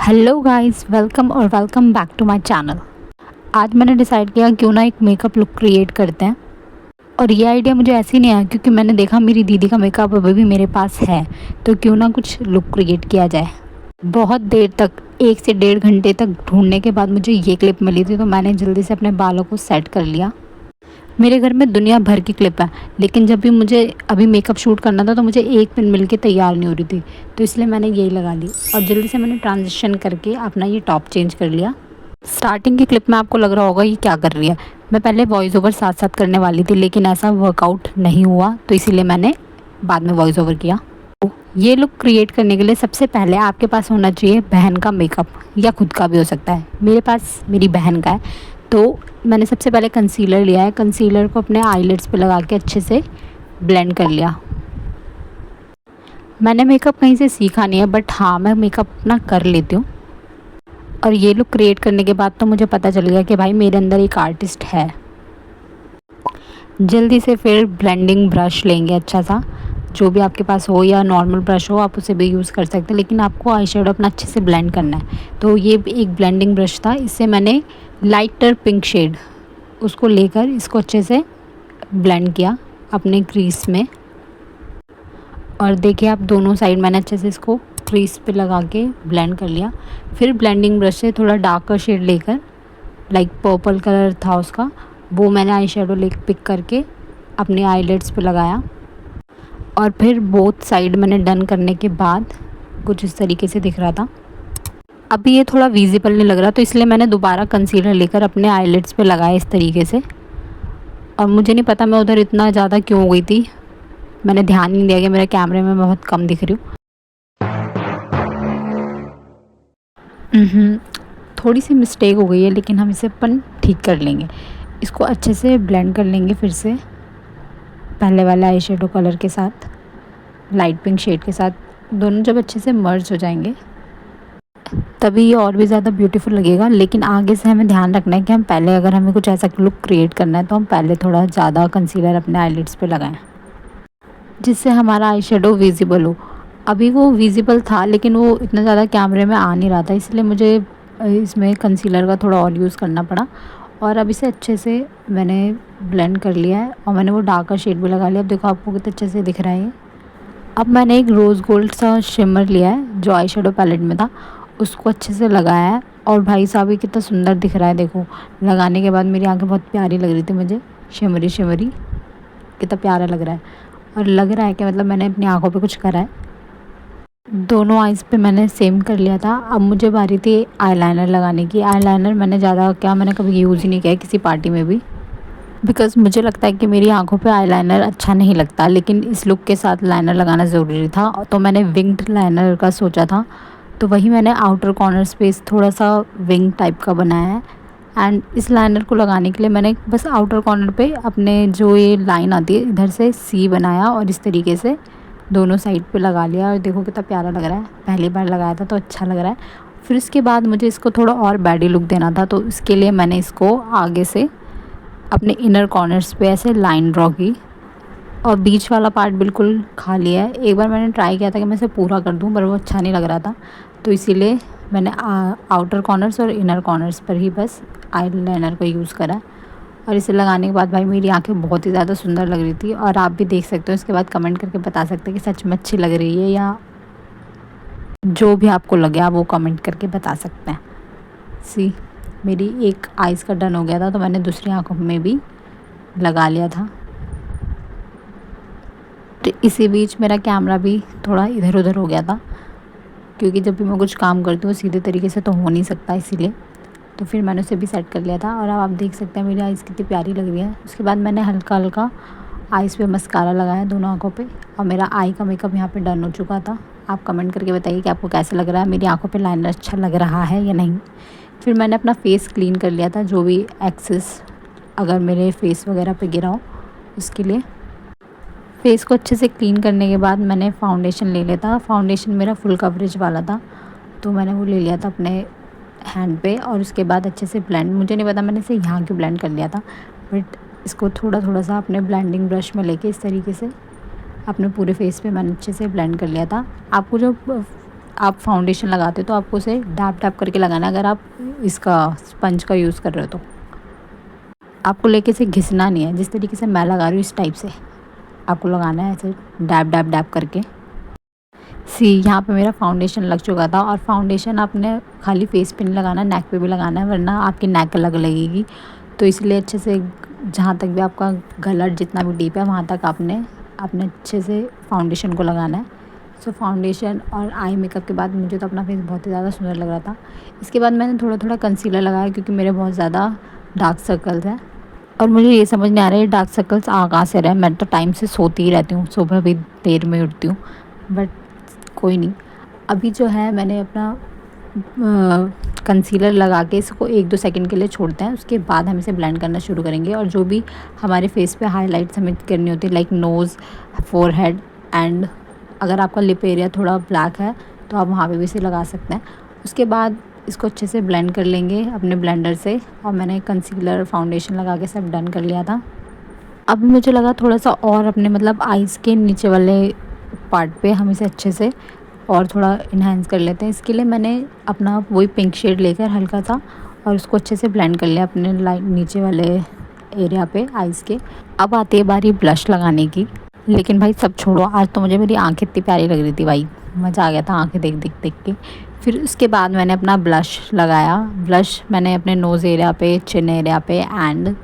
Hello guys, welcome back to my channel. आज मैंने decide किया क्यों ना एक मेकअप लुक क्रिएट करते हैं। और ये आइडिया मुझे ऐसे ही नहीं आया क्योंकि मैंने देखा मेरी दीदी का मेकअप अभी भी मेरे पास है, तो क्यों ना कुछ लुक क्रिएट किया जाए। बहुत देर तक 1 से 1.5 घंटे तक ढूंढने के बाद मुझे ये क्लिप मिली थी, तो मैंने जल्दी से अपने बालों को सेट कर लिया। मेरे घर में दुनिया भर की क्लिप है, लेकिन जब भी मुझे अभी मेकअप शूट करना था तो मुझे एक पिन मिल के तैयार नहीं हो रही थी, तो इसलिए मैंने यही लगा ली और जल्दी से मैंने ट्रांजिशन करके अपना ये टॉप चेंज कर लिया। स्टार्टिंग की क्लिप में आपको लग रहा होगा ये क्या कर रही है। मैं पहले वॉइस ओवर साथ साथ करने वाली थी, लेकिन ऐसा वर्कआउट नहीं हुआ, तो इसीलिए मैंने बाद में वॉइस ओवर किया। तो ये लुक क्रिएट करने के लिए सबसे पहले आपके पास होना चाहिए बहन का मेकअप, या खुद का भी हो सकता है। मेरे पास मेरी बहन का है, तो मैंने सबसे पहले कंसीलर लिया है। कंसीलर को अपने आईलिड्स पे लगा के अच्छे से ब्लेंड कर लिया। मैंने मेकअप कहीं से सीखा नहीं है, बट हाँ, मैं मेकअप अपना कर लेती हूँ। और ये लुक क्रिएट करने के बाद तो मुझे पता चल गया कि भाई मेरे अंदर एक आर्टिस्ट है। जल्दी से फिर ब्लेंडिंग ब्रश लेंगे अच्छा सा, जो भी आपके पास हो, या नॉर्मल ब्रश हो आप उसे भी यूज़ कर सकते हैं, लेकिन आपको आई शेडो अपना अच्छे से ब्लेंड करना है। तो ये एक ब्लेंडिंग ब्रश था, इससे मैंने लाइटर पिंक शेड उसको लेकर इसको अच्छे से ब्लेंड किया अपने क्रीज में। और देखिए आप, दोनों साइड मैंने अच्छे से इसको क्रीज पे लगा के ब्लेंड कर लिया। फिर ब्लेंडिंग ब्रश से थोड़ा डार्कर शेड लेकर, लाइक पर्पल कलर था उसका, वो मैंने आई शेडो ले पिक करके अपने आईलिड्स पे लगाया। और फिर बोथ साइड मैंने डन करने के बाद कुछ इस तरीके से दिख रहा था। अभी ये थोड़ा विजिबल नहीं लग रहा, तो इसलिए मैंने दोबारा कंसीलर लेकर अपने आईलिड्स पे लगाया इस तरीके से। और मुझे नहीं पता मैं उधर इतना ज़्यादा क्यों हो गई थी, मैंने ध्यान नहीं दिया कि मेरे कैमरे में मैं बहुत कम दिख रही हूँ। थोड़ी सी मिस्टेक हो गई है, लेकिन हम इसे अपन ठीक कर लेंगे। इसको अच्छे से ब्लेंड कर लेंगे फिर से पहले वाले आई शेडो कलर के साथ, लाइट पिंक शेड के साथ। दोनों जब अच्छे से मर्ज हो जाएंगे तभी ये और भी ज़्यादा ब्यूटीफुल लगेगा। लेकिन आगे से हमें ध्यान रखना है कि हम पहले, अगर हमें कुछ ऐसा लुक क्रिएट करना है, तो हम पहले थोड़ा ज़्यादा कंसीलर अपने आईलिड्स पे लगाएं, जिससे हमारा आई शेडो विजिबल हो। अभी वो विजिबल था, लेकिन वो इतना ज़्यादा कैमरे में आ नहीं रहा था, इसलिए मुझे इसमें कंसीलर का थोड़ा और यूज़ करना पड़ा। और अब इसे अच्छे से मैंने ब्लेंड कर लिया है, और मैंने वो डार्कर शेड भी लगा लिया। अब देखो आपको कितने अच्छे से दिख रहा है ये। अब मैंने एक रोज़ गोल्ड सा शिमर लिया है जो आई शेडो पैलेट में था, उसको अच्छे से लगाया है। और भाई साहब ये कितना सुंदर दिख रहा है, देखो। लगाने के बाद मेरी आंखें बहुत प्यारी लग रही थी मुझे, शिमरी शिमरी, कितना प्यारा लग रहा है। और लग रहा है कि मतलब मैंने अपनी आंखों पे कुछ करा है। दोनों आइज़ पे मैंने सेम कर लिया था। अब मुझे बारी थी आईलाइनर लगाने की। आईलाइनर मैंने कभी यूज़ ही नहीं किया है किसी पार्टी में भी, बिकॉज़ मुझे लगता है कि मेरी आंखों पे आईलाइनर अच्छा नहीं लगता, लेकिन इस लुक के साथ लाइनर लगाना ज़रूरी था, तो मैंने विंग्ड लाइनर का सोचा था। तो वही मैंने आउटर कॉर्नर स्पेस थोड़ा सा विंग टाइप का बनाया है। एंड इस लाइनर को लगाने के लिए मैंने बस आउटर कॉर्नर पे अपने जो ये लाइन आती है इधर से सी बनाया, और इस तरीके से दोनों साइड पे लगा लिया। और देखो कितना प्यारा लग रहा है, पहली बार लगाया था तो अच्छा लग रहा है। फिर इसके बाद मुझे इसको थोड़ा और बैडी लुक देना था, तो इसके लिए मैंने इसको आगे से अपने इनर कॉर्नर्स पे ऐसे लाइन ड्रॉ की, और बीच वाला पार्ट बिल्कुल खाली है। एक बार मैंने ट्राई किया था कि मैं इसे पूरा कर दूं, पर वो अच्छा नहीं लग रहा था, तो इसीलिए मैंने आउटर कॉर्नर्स और इनर कॉर्नर्स पर ही बस आईलाइनर को यूज़ करा। और इसे लगाने के बाद भाई मेरी आंखें बहुत ही ज़्यादा सुंदर लग रही थी, और आप भी देख सकते हो। इसके बाद कमेंट करके बता सकते हैं कि सच में अच्छी लग रही है, या जो भी आपको लगे आप वो कमेंट करके बता सकते हैं। सी, मेरी एक आइज़ का डन हो गया था, तो मैंने दूसरी आंखों में भी लगा लिया था। तो इसी बीच मेरा कैमरा भी थोड़ा इधर उधर हो गया था, क्योंकि जब भी मैं कुछ काम करती हूँ सीधे तरीके से तो हो नहीं सकता, इसीलिए। तो फिर मैंने उसे भी सेट कर लिया था। और अब आप देख सकते हैं मेरी आइज़ कितनी प्यारी लग रही है। उसके बाद मैंने हल्का हल्का आइज़ पे मस्कारा लगाया दोनों आंखों पे, और मेरा आई का मेकअप यहाँ पे डन हो चुका था। आप कमेंट करके बताइए कि आपको कैसा लग रहा है, मेरी आंखों पे लाइनर अच्छा लग रहा है या नहीं। फिर मैंने अपना फेस क्लीन कर लिया था, जो भी एक्सेस अगर मेरे फेस वगैरह पे गिरा हो उसके लिए। फेस को अच्छे से क्लीन करने के बाद मैंने फाउंडेशन ले लिया था। फाउंडेशन मेरा फुल कवरेज वाला था, तो मैंने वो ले लिया था अपने हैंड पे। और उसके बाद अच्छे से ब्लेंड, मुझे नहीं पता मैंने इसे यहाँ क्यों ब्लेंड कर लिया था, बट इसको थोड़ा थोड़ा सा अपने ब्लेंडिंग ब्रश में लेके इस तरीके से अपने पूरे फेस पे मैंने अच्छे से ब्लेंड कर लिया था। आपको जो आप फाउंडेशन लगाते हो तो आपको उसे डैप डैप करके लगाना है। अगर आप इसका स्पंज का यूज़ कर रहे हो तो आपको लेके इसे घिसना नहीं है। जिस तरीके से मैं लगा रही हूँ इस टाइप से आपको लगाना है, ऐसे डैप डैप डैप करके। यहाँ पे मेरा फाउंडेशन लग चुका था। और फाउंडेशन आपने खाली फेस पे नहीं लगाना, नेक पे भी लगाना है, वरना आपकी नेक अलग लगेगी। तो इसलिए अच्छे से जहाँ तक भी आपका गला जितना भी डीप है वहाँ तक आपने अच्छे से फाउंडेशन को लगाना है। सो फाउंडेशन और आई मेकअप के बाद मुझे तो अपना फेस बहुत ही ज़्यादा सुंदर लग रहा था। इसके बाद मैंने थोड़ा थोड़ा कंसीलर लगाया क्योंकि मेरे बहुत ज़्यादा डार्क सर्कल्स हैं और मुझे ये समझ नहीं आ रहा है डार्क सर्कल्स आ कहाँ से रहे। मैं तो टाइम से सोती ही रहती हूँ, सुबह भी देर में उठती हूँ, बट कोई नहीं। अभी जो है मैंने अपना कंसीलर लगा के इसको 1-2 सेकंड के लिए छोड़ते हैं। उसके बाद हम इसे ब्लेंड करना शुरू करेंगे और जो भी हमारे फेस पे हाइलाइट्स हमें करनी होती है, लाइक नोज़, फोरहेड एंड अगर आपका लिप एरिया थोड़ा ब्लैक है तो आप वहाँ पे भी इसे लगा सकते हैं। उसके बाद इसको अच्छे से ब्लेंड कर लेंगे अपने ब्लेंडर से। और मैंने कंसीलर फाउंडेशन लगा के सब डन कर लिया था। अभी मुझे लगा थोड़ा सा और अपने मतलब आइज़ के नीचे वाले पार्ट पे हम इसे अच्छे से और थोड़ा इन्हेंस कर लेते हैं। इसके लिए मैंने अपना वही पिंक शेड लेकर हल्का सा और उसको अच्छे से ब्लेंड कर लिया अपने नीचे वाले एरिया पे आइज़ के। अब आती है बारी ब्लश लगाने की। लेकिन भाई सब छोड़ो, आज तो मुझे मेरी आँखें इतनी प्यारी लग रही थी भाई, मज़ा आ गया था आँखें देख के। फिर उसके बाद मैंने अपना ब्लश लगाया। ब्लश मैंने अपने नोज़ एरिया पे, चिन एरिया पे एंड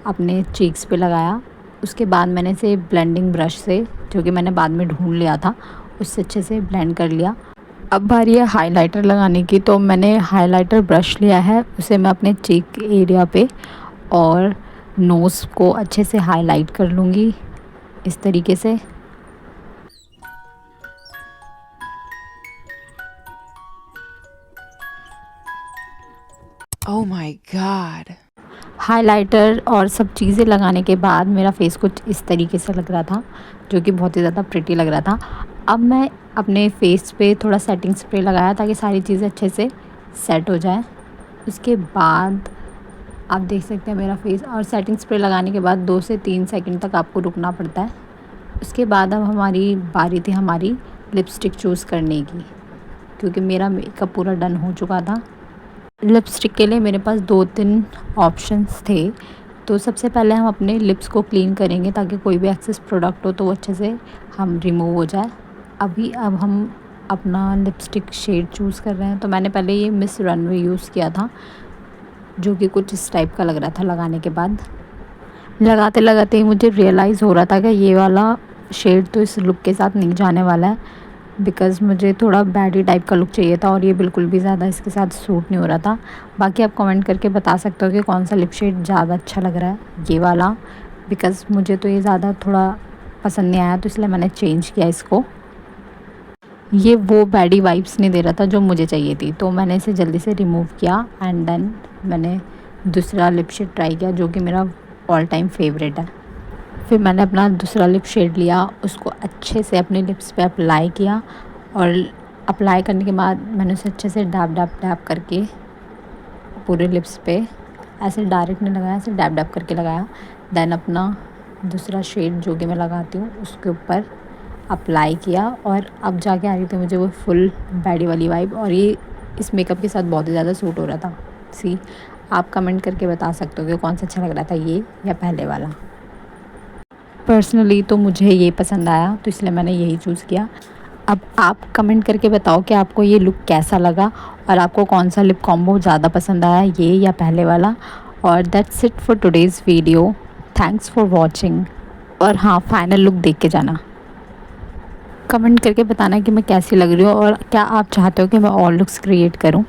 अपने चीक्स पे लगाया। उसके बाद मैंने इसे ब्लेंडिंग ब्रश से, जो कि मैंने बाद में ढूंढ लिया था, उससे अच्छे से ब्लेंड कर लिया। अब बारी है हाइलाइटर लगाने की। तो मैंने हाइलाइटर ब्रश लिया है, उसे मैं अपने चीक एरिया पे और नोज़ को अच्छे से हाईलाइट कर लूँगी इस तरीके से। Oh my God. हाइलाइटर और सब चीज़ें लगाने के बाद मेरा फेस कुछ इस तरीके से लग रहा था, जो कि बहुत ही ज़्यादा प्रिटी लग रहा था। अब मैं अपने फेस पे थोड़ा सेटिंग स्प्रे लगाया ताकि सारी चीज़ें अच्छे से सेट हो जाए। उसके बाद आप देख सकते हैं मेरा फेस, और सेटिंग स्प्रे लगाने के बाद 2 से 3 सेकंड तक आपको रुकना पड़ता है। उसके बाद अब हमारी बारी थी हमारी लिपस्टिक चूज़ करने की, क्योंकि मेरा मेकअप पूरा डन हो चुका था। लिपस्टिक के लिए मेरे पास 2-3 ऑप्शंस थे। तो सबसे पहले हम अपने लिप्स को क्लीन करेंगे ताकि कोई भी एक्सेस प्रोडक्ट हो तो वो अच्छे से हम रिमूव हो जाए। अब हम अपना लिपस्टिक शेड चूज़ कर रहे हैं। तो मैंने पहले ये मिस रनवे यूज़ किया था, जो कि कुछ इस टाइप का लग रहा था। लगाने के बाद लगाते लगाते ही मुझे रियलाइज़ हो रहा था कि ये वाला शेड तो इस लुक के साथ नहीं जाने वाला है, बिकॉज़ मुझे थोड़ा बैडी टाइप का लुक चाहिए था और ये बिल्कुल भी ज़्यादा इसके साथ सूट नहीं हो रहा था। बाकी आप कमेंट करके बता सकते हो कि कौन सा लिप शेड ज़्यादा अच्छा लग रहा है, ये वाला, बिकॉज़ मुझे तो ये ज़्यादा थोड़ा पसंद नहीं आया, तो इसलिए मैंने चेंज किया इसको। ये वो बैडी वाइब्स नहीं दे रहा था जो मुझे चाहिए थी, तो मैंने इसे जल्दी से रिमूव किया एंड देन मैंने दूसरा लिप शेड ट्राई किया, जो कि मेरा ऑल टाइम फेवरेट है। फिर मैंने अपना दूसरा लिप शेड लिया, उसको अच्छे से अपने लिप्स पे अप्लाई किया और अप्लाई करने के बाद मैंने उसे अच्छे से डैप डैप डैप करके पूरे लिप्स पे, ऐसे डायरेक्ट नहीं लगाया, ऐसे डैप डैप करके लगाया। देन अपना दूसरा शेड जो कि मैं लगाती हूँ उसके ऊपर अप्लाई किया और अब जाके आ रही थी मुझे वो फुल बैडी वाली वाइब, और ये इस मेकअप के साथ बहुत ही ज़्यादा सूट हो रहा था। आप कमेंट करके बता सकते हो कि कौन सा अच्छा लग रहा था, ये या पहले वाला। पर्सनली तो मुझे ये पसंद आया, तो इसलिए मैंने यही चूज़ किया। अब आप कमेंट करके बताओ कि आपको ये लुक कैसा लगा और आपको कौन सा लिप कॉम्बो ज़्यादा पसंद आया, ये या पहले वाला। और that's it for today's video. Thanks for watching. और हाँ, फाइनल लुक देख के जाना। कमेंट करके बताना कि मैं कैसी लग रही हूँ और क्या आप चाहते हो कि मैं और लुक्स क्रिएट करूँ।